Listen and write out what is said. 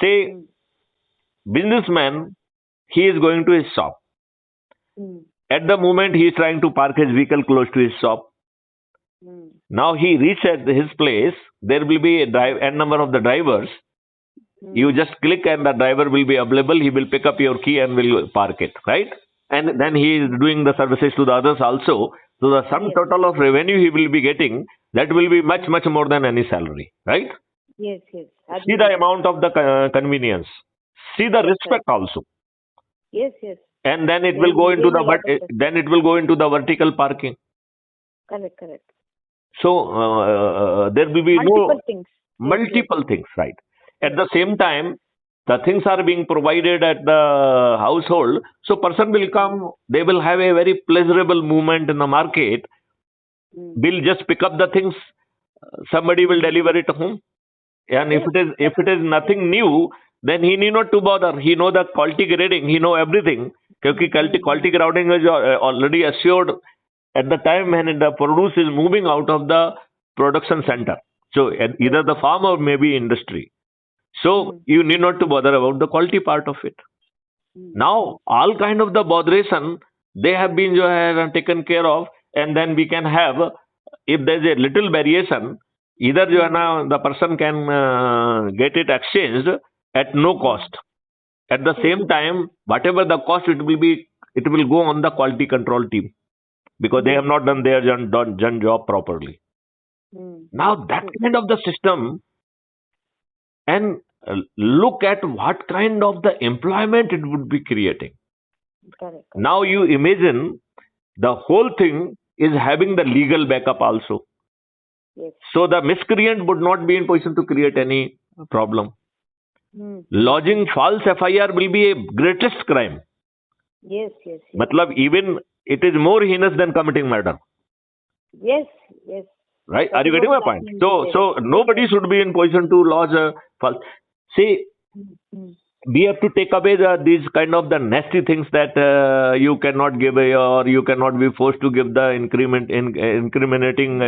Say, businessman, he is going to his shop. At the moment, he is trying to park his vehicle close to his shop. Now he reaches at his place. There will be n number of the drivers. You just click and the driver will be available. He will pick up your key and will park it, right? And then he is doing the services to the others also. So the sum total of revenue he will be getting, that will be much, much more than any salary, right? Yes. See the amount of the convenience. See the respect also. Yes. And then it will go into the vertical parking. Correct. So there will be multiple things, right? At the same time, the things are being provided at the household. So person will come, they will have a very pleasurable movement in the market. Will just pick up the things, somebody will deliver it home. And if it is nothing new, then he need not to bother. He know the quality grading, he know everything. Because quality grading is already assured at the time when the produce is moving out of the production center. So either the farm or maybe industry. So you need not to bother about the quality part of it. Now all kind of the botheration, they have been taken care of, and then we can have, if there is a little variation, either the person can get it exchanged at no cost. At the same time, whatever the cost it will go on the quality control team, because they have not done their job properly. Now that kind of the system, and look at what kind of the employment it would be creating. Correct. Now you imagine the whole thing is having the legal backup also. Yes. So the miscreant would not be in position to create any problem. Lodging false FIR will be a greatest crime. Yes. Matlab, even it is more heinous than committing murder. Yes. Right? Are you getting my point? So nobody should be in position to lodge a false. See, we have to take away these kind of the nasty things that you cannot give or you cannot be forced to give the incriminating